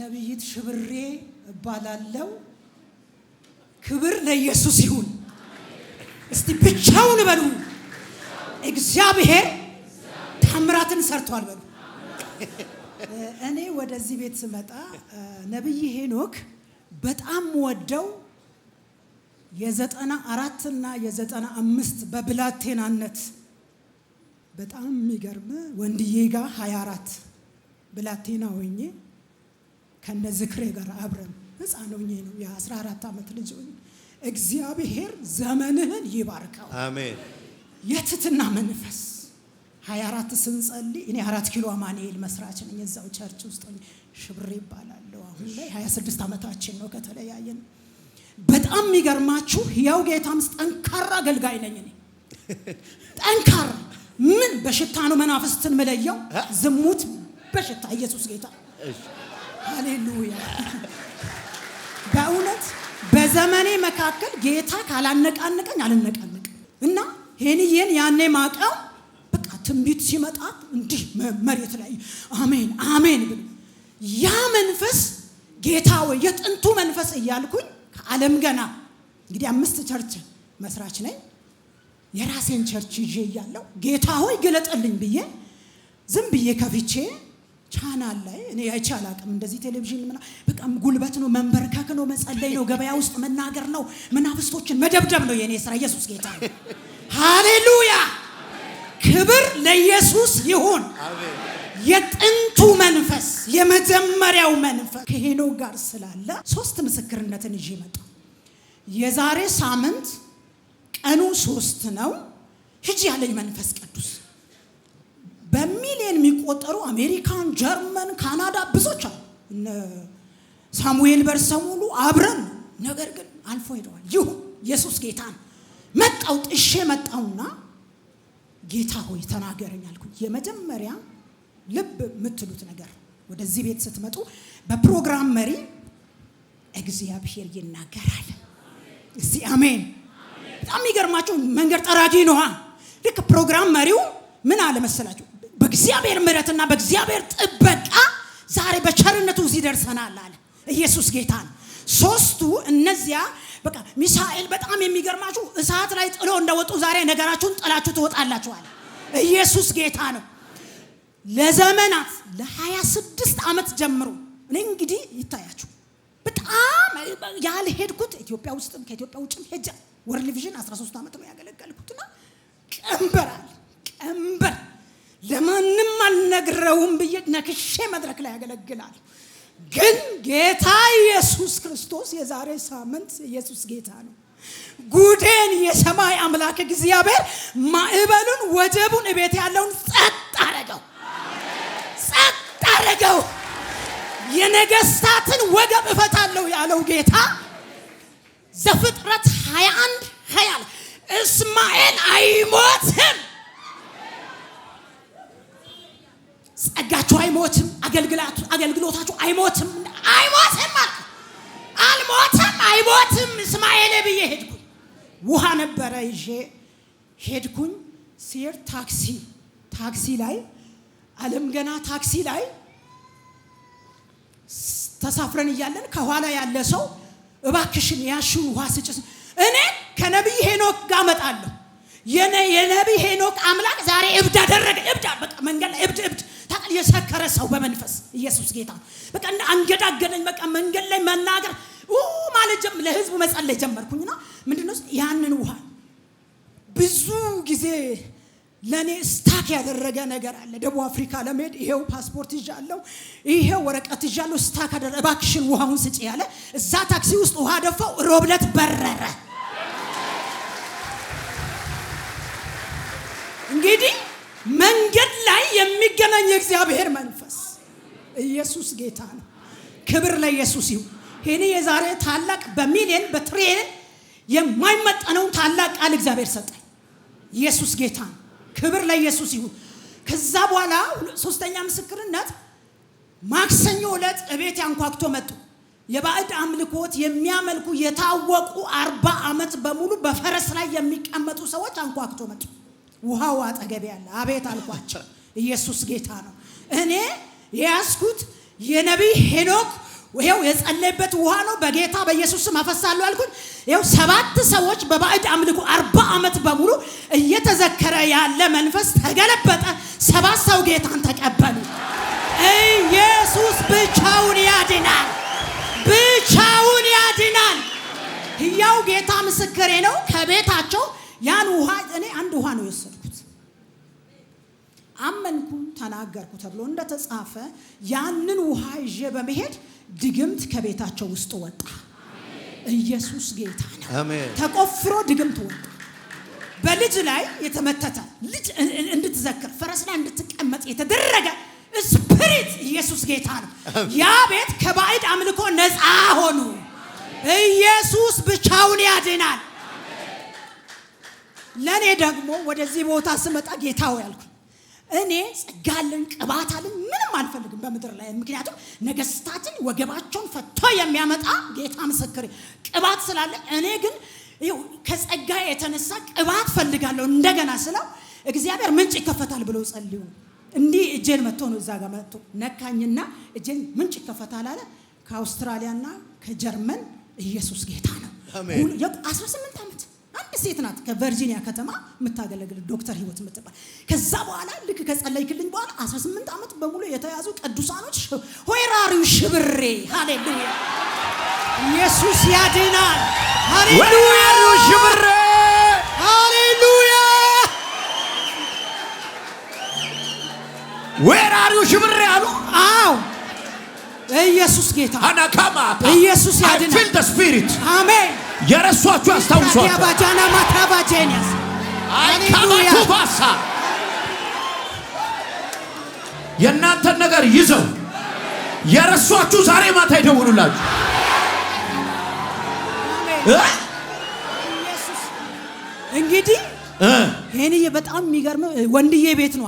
ነብይት ሽብሬ እባላለሁ። ክብር ለኢየሱስ ይሁን። እስቲ ብቻውን በሉ እግዚአብሔር ታምራትን ሰርቷል በሉ። እኔ ወደዚህ ቤት ስመጣ ነብይ ሄኖክ በጣም ወደው የ94 እና የ95 በብላቴናነት በጣም የሚገርም ወንድዬ ጋር 24 ብላቴና ሆኜ ከነ ዝክሬ ጋር አብረን ህፃን ሆኜ ነው የ14 ዓመት ልጅ ሆኜ እግዚአብሔር ዘመንህን ይባርከው አሜን። የትትና መንፈስ 24 ስንጸልይ እኔ 4 ኪሎ አማኑኤል መስራች ነኝ እዛው ቸርች ውስጥ ሽብሬ ይባላለሁ። አሁን ላይ 26 ዓመታችን ነው ከተለያየን። በጣም የሚገርማችሁ ያው ጌታም ጠንካራ አገልጋይ ነኝ እኔ ጠንካራ ምን በሽታ ነው መናፍስትን መለየው ዝሙት በሽታ ኢየሱስ ጌታ ሃሌሉያ። በእውነት በዘመኔ መካከል ጌታ ካላነቃነቀኝ አልነቃነቅ እና ሄኒዬን ያኔ ማቀው በቃ ትንቢት ሲመጣ እንዲህ መሬት ላይ አሜን አሜን ብሎ ያ መንፈስ ጌታ ወይ የጥንቱ መንፈስ እያልኩኝ ከዓለም ገና እንግዲህ 5 ቸርች መስራች ነኝ። የራሴን ቸርች ይዤ ያለው ጌታ ሆይ ግለጥልኝ ብዬ ዝም ብዬ ከፍቼ ቻናል ላይ እኔ አይቻላቅም እንደዚህ ቴሌቪዥን ምና በቃ ጉልበት ነው መንበርከክ ነው መጸለይ ነው ገበያ ውስጥ መናገር ነው መናፍስቶችን መደብደብ ነው የኔ ስራ። ኢየሱስ ጌታ ነው። ሃሌሉያ ክብር ለኢየሱስ ይሁን አሜን። የጥንቱ መንፈስ የመጀመሪያው መንፈስ ከሄኖክ ጋር ስላለ 3 ምስክርነትን ይዤ መጣሁ። የዛሬ ሳምንት ቀኑ 3 ነው ሂጂ ያለኝ መንፈስ ቅዱስ በሚሊዮን የሚቆጠሩ አሜሪካን፣ ጀርመን፣ ካናዳ ብዙዎች አሉ እነ ሳሙኤል በርሰሙሉ አብረን ነገር ግን አልፎ ሄደዋል። ይሁን ኢየሱስ ጌታ ነው። መጣው ጥሼ መጣውና ጌታ ሆይ ተናገረኝ አልኩኝ። የመጀመሪያ ልብ የምትሉት ነገር ወደዚህ ቤት ስትመጡ በፕሮግራም መሪ እግዚአብሔር ይናገራል። እስቲ አሜን። በጣም ይገርማችሁ መንገድ ጠራጊ ነው። ልክ ፕሮግራም መሪው ምን አለ መሰላችሁ በእግዚአብሔር ምሕረትና በእግዚአብሔር ጥበቃ ዛሬ በቸርነቱ እዚህ ደርሰናል አለ። ኢየሱስ ጌታ ነው። 3ቱ እነዚያ በቃ ሚሳኤል በጣም የሚገርማችሁ እሳት ላይ ጥሎ እንደወጡ ዛሬ ነገራችሁን ጥላችሁ ትወጣላችሁ አለ። ኢየሱስ ጌታ ነው። ለዘመናት ለ26 ዓመት ጀምሮ እኔ እንግዲህ ይታያችሁ በጣም ያልሄድኩት ኢትዮጵያ ውስጥም ከኢትዮጵያ ውጭም ሄጃ ወርልድ ቪዥን 13 ዓመት ነው ያገለገልኩትና ቀንበር ለማንም አልነግረውም ብዬ ነክሼ መድረክ ላይ ያገለግላል። ግን ጌታ ኢየሱስ ክርስቶስ የዛሬ ሳምንት ኢየሱስ ጌታ ነው። ጉዴን የሰማይ አምላክ እግዚአብሔር ማዕበሉን ወጀቡን እቤት ያለውን ጸጥ አረገው። የነገስታትን ወገብ እፈታለሁ ያለው ጌታ ዘፍጥረት 21:20 እስማኤል አይሞትም። ጸጋችሁ አይሞትም፣ አገልግሎታችሁ አይሞትም አይሞትም። እስማኤል ብዬ ሄድኩኝ። ውሃ ነበረ ይዤ ሄድኩኝ። ሲር ታክሲ ላይ ዓለም ገና ታክሲ ላይ ተሳፍረን እያለን ከኋላ ያለ ሰው እባክሽን ያሹን ውሃ ስጭስ። እኔ ከነብይ ሄኖክ ጋር መጣለሁ። የነብይ ሄኖክ አምላክ ዛሬ እብድ አደረገ። በቃ መንገድ ላይ እብድ ታውቃለህ፣ የሰከረ ሰው በመንፈስ ኢየሱስ ጌታ በቃ አንገዳገደኝ። በቃ መንገድ ላይ መናገር ማለት ለህዝቡ መጸለይ ጀመርኩኝና ምንድነው ያንን ውሃ ብዙ ጊዜ ለኔ ስታክ ያደረገ ነገር አለ። ደቡብ አፍሪካ ለመሄድ ይሄው ፓስፖርት ይዣለሁ፣ ይሄው ወረቀት ይዣለሁ። ስታክ አደረገ። እባክሽን ውሃውን ስጪ ያለ እዛ ታክሲ ውስጥ ውሃ ደፋው። ሮብለት በረረ። እንግዲህ መንገድ ላይ የሚገናኝ የእግዚአብሔር መንፈስ ኢየሱስ ጌታ ነው። ክብር ለኢየሱስ ይሁን። ሄኔ የዛሬ ታላቅ በሚሊዮን በትሪሊየን የማይመጠነውን ታላቅ ቃል እግዚአብሔር ሰጠኝ። ኢየሱስ ጌታ ነው። ክብር ለኢየሱስ ይሁን። ከዛ በኋላ 3ኛ ምስክርነት ማክሰኞ ዕለት እቤት ያንኳክቶ መጡ። የባዕድ አምልኮት የሚያመልኩ የታወቁ 40 ዓመት በሙሉ በፈረስ ላይ የሚቀመጡ ሰዎች አንኳክቶ መጡ። ውሃው አጠገብ ያለ አቤት አልኳቸው። ኢየሱስ ጌታ ነው። እኔ የያዝኩት የነብይ ሄኖክ ይሄው የጸለይበት ውሃ ነው። በጌታ በኢየሱስ ስም አፈሳለሁ አልኩኝ። ይሄው 7 ሰዎች በባዕድ አምልኮ 40 ዓመት በሙሉ እየተዘከረ ያለ መንፈስ ተገለበጠ። 7 ሰው ጌታን ተቀበሉ። ኢየሱስ ብቻውን ያድናል፣ ብቻውን ያድናል። ሕያው ጌታ ምስክሬ ነው። ከቤታቸው ያን ውሃ እኔ አንድ ውሃ ነው የወሰድኩት። አመንኩ ተናገርኩ ተብሎ እንደተጻፈ ያንን ውሃ ይዤ በመሄድ ድግምት ከቤታቸው ውስጥ ወጣ። ኢየሱስ ጌታ ነው። ተቆፍሮ ድግምት ወጣ። በልጅ ላይ የተመተተ ልጅ እንድትዘክር ፈረስ ላይ እንድትቀመጥ የተደረገ ስፒሪት ኢየሱስ ጌታ ነው። ያ ቤት ከባዕድ አምልኮ ነፃ ሆኑ። ኢየሱስ ብቻውን ያድናል። ለኔ ደግሞ ወደዚህ ቦታ ስመጣ ጌታው ያልኩ እኔ ጸጋልን ቅባታልን ምንም አልፈልግም በመድር ላይ። ምክንያቱም ነገስታትን ወገባቸውን ፈቶ የሚያመጣ ጌታ ምስክር ቅባት ስላለ፣ እኔ ግን ከጸጋ የተነሳ ቅባት ፈልጋለሁ። እንደገና ስለው እግዚአብሔር ምንጭ ይከፈታል ብሎ ጸልዩ። እንዲህ እጄን መጥቶ ነው እዛ ጋር መጥቶ ነካኝና እጄን ምንጭ ይከፈታል አለ። ከአውስትራሊያና ከጀርመን ኢየሱስ ጌታ ነው። 18 ዓመት አንድ ሴት ናት ከቨርጂኒያ ከተማ የምታገለግል ዶክተር ህይወት የምትባል። ከዛ በኋላ ልክ ከጸለይክልኝ በኋላ 18 ዓመት በሙሉ የተያዙ ቅዱሳኖች ሆይራሪው ሽብሬ ሃሌሉያ ኢየሱስ ያድናል። ሃሌሉያ ሽብሬ ሃሌሉያ ወራሪው ሽብሬ አሉ። አዎ ኢየሱስ ጌታ አናካማ ኢየሱስ ያድናል። I feel the spirit አሜን። የረሷችሁ አስታውሷቸው። ያባጃና ማታባጄኒያስ ሃሌሉያ ባሳ የእናንተን ነገር ይዘው የረሷችሁ ዛሬ ማታ ይደውሉላችሁ። ኢየሱስ እንግዲህ ይሄን በጣም የሚገርም ወንድዬ ቤት ነው።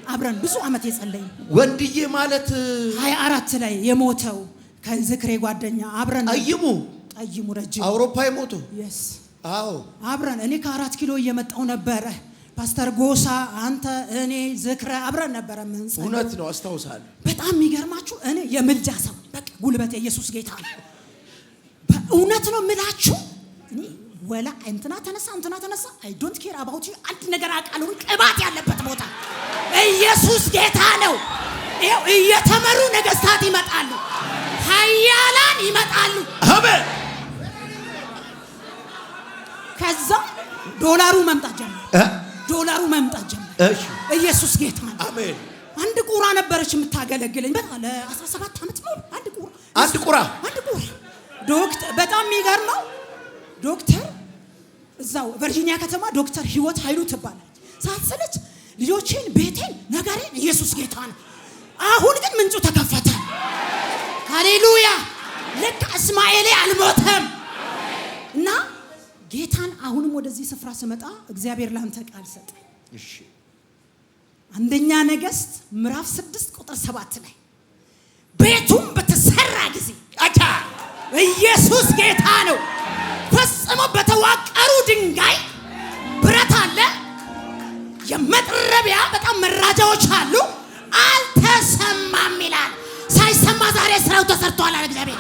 አብረን ብዙ አመት የጸለይ ወንድዬ ማለት 24 ላይ የሞተው ከዝክሬ ጓደኛ አብረን ጠይሙ ረጅም አውሮፓ የሞቱ yes አዎ አብረን እኔ ከ4 ኪሎ እየመጣው ነበር። ፓስተር ጎሳ አንተ እኔ ዝክረ አብረን ነበር መንጸል። እውነት ነው አስታውሳለሁ። በጣም የሚገርማችሁ እኔ የምልጃ ሰው በቃ ጉልበቴ ኢየሱስ ጌታ ነው። በእውነት ነው የምላችሁ እኔ ወላ እንትና ተነሳ I don't care about you አንድ ነገር አቃሉ ቅባት ያለበት ቦታ ኢየሱስ ጌታ ነው። ይሄው እየተመሩ ነገስታት ይመጣሉ፣ ኃያላን ይመጣሉ። አሜን። ከዛ ዶላሩ መምጣት ጀመረ። እሺ ኢየሱስ ጌታ ነው። አሜን። አንድ ቁራ ነበረች የምታገለግለኝ በቃ ለ17 ዓመት ነው። አንድ ቁራ ዶክተር በጣም የሚገርመው ዶክተር እዛው ቨርጂኒያ ከተማ ዶክተር ህይወት ኃይሉ ትባላለች። ሳትሰለች ልጆቼን ቤቴን ነገሬን ኢየሱስ ጌታ ነው። አሁን ግን ምንጩ ተከፈተ። ሃሌሉያ ለካ እስማኤል አልሞተም። እና ጌታን አሁንም ወደዚህ ስፍራ ስመጣ እግዚአብሔር ላንተ ቃል ሰጠ። እሺ አንደኛ ነገሥት ምዕራፍ 6 ቁጥር 7 ላይ ቤቱም በተሰራ ጊዜ ኢየሱስ ጌታ ነው። ፈጽሞ በተዋቀሩ ድንጋይ ብረት አለ፣ የመጥረቢያ በጣም መራጃዎች አሉ። አልተሰማም ይላል። ሳይሰማ ዛሬ ስራው ተሰርቷል አለ እግዚአብሔር።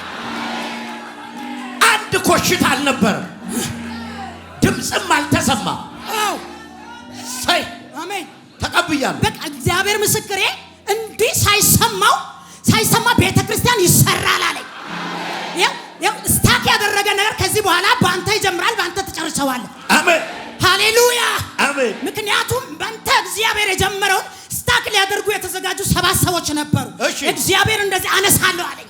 አንድ ኮሽታ አልነበረም፣ ድምጽም አልተሰማም። አዎ ሳይ አሜን ተቀብያለሁ። በቃ እግዚአብሔር ምስክሬ እንዲህ ሳይሰማ ቤተክርስቲያን ይሰራል አለኝ። ያው ስታክ ያደረገ ነገር ከዚህ በኋላ ባንተ ይጀምራል፣ ባንተ ተጨርሰዋል። አሜን ሃሌሉያ አሜን። ምክንያቱም ባንተ እግዚአብሔር የጀመረው ስታክ ሊያደርጉ የተዘጋጁ 7 ሰዎች ነበሩ። እግዚአብሔር እንደዚህ አነሳለሁ አለኝ።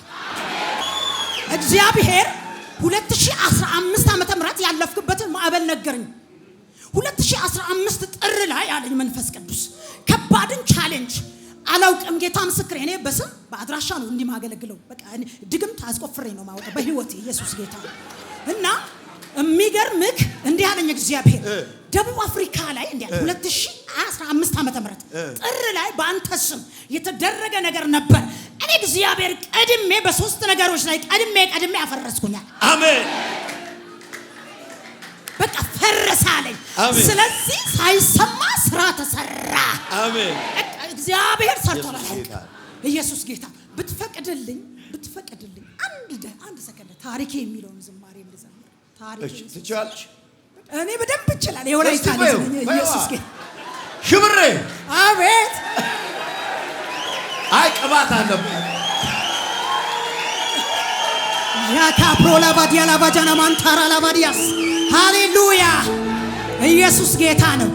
እግዚአብሔር 2015 ዓመተ ምህረት ያለፍኩበትን ማዕበል ነገረኝ። 2015 ጥር ላይ አለኝ መንፈስ ቅዱስ ከባድን ቻሌንጅ አላውቅም። ጌታ ምስክሬ እኔ በስም በአድራሻ ነው እንዲህ ማገለግለው። በቃ ድግምት አስቆፍሬ ነው ማውጣው በህይወቴ ኢየሱስ ጌታ እና የሚገርምክ እንዲህ አለኝ እግዚአብሔር ደቡብ አፍሪካ ላይ እንዲህ 2015 ዓመተ ምህረት ጥር ላይ በአንተ ስም የተደረገ ነገር ነበር። እኔ እግዚአብሔር ቀድሜ በ3 ነገሮች ላይ ቀድሜ አፈረስኩኛል። አሜን በቃ ፈረሳለኝ። ስለዚህ ሳይሰማ ስራ ተሰራ። አሜን እግዚአብሔር ሰርቷል። ኢየሱስ ጌታ ብትፈቅድልኝ አንድ ታሪኬ የሚለውን ዝማሬ ልዘምር። ታሪኬ እሺ ትችያለሽ። እኔ በደንብ እችላለሁ። የወላይታ ልጅ ነኝ። ኢየሱስ ጌታ ሽብሬ አቤት አይ ቅባት አለበት ያካፕሮላ ባዲያላ ባጃና ማንታራ ላባዲያስ ሃሌሉያ ኢየሱስ ጌታ ነው።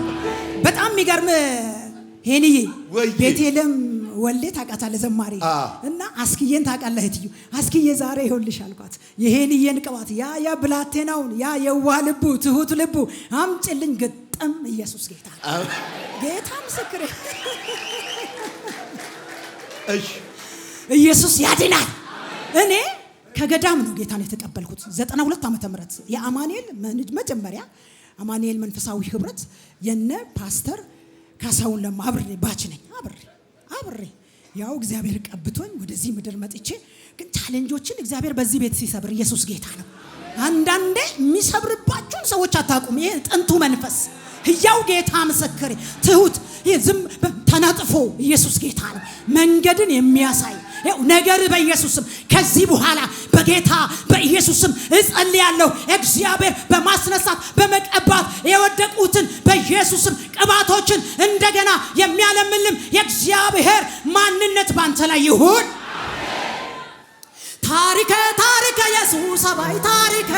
በጣም የሚገርም ሄኒዬ ቤቴልም ወልዴ ታውቃታለህ ዘማሪ እና አስኪዬን ታውቃለህ እህትዬ አስኪዬ ዛሬ ይኸውልሽ አልኳት የሄኒዬን ቅባት ያ ብላቴናውን ያ የዋህ ልቡ ትሁት ልቡ አምጪልኝ ግጥም ኢየሱስ ጌታ ጌታ ምስክሬ እሺ ኢየሱስ ያድናል። እኔ ከገዳም ነው ጌታን የተቀበልኩት 92 ዓመተ ምህረት የአማኑኤል መጀመሪያ አማኑኤል መንፈሳዊ ህብረት የነ ፓስተር ካሳውን ለማብሬ ባች ነኝ አብሬ ያው እግዚአብሔር ቀብቶኝ ወደዚህ ምድር መጥቼ ግን ቻሌንጆችን እግዚአብሔር በዚህ ቤት ሲሰብር ኢየሱስ ጌታ ነው። አንዳንዴ የሚሰብርባችሁን ሰዎች አታውቁም። ይሄ ጥንቱ መንፈስ ህያው ጌታ ምስክሬ ትሁት ዝም ተናጥፎ ኢየሱስ ጌታ ነው መንገድን የሚያሳይ ነገር በኢየሱስም ከዚህ በኋላ በጌታ በኢየሱስም እጸልያለሁ። እግዚአብሔር በማስነሳት በመቀባት የወደቁትን በኢየሱስም ቅባቶችን እንደገና የሚያለምልም የእግዚአብሔር ማንነት ባንተ ላይ ይሁን። ታሪከ ኢየሱስ አባይ ታሪከ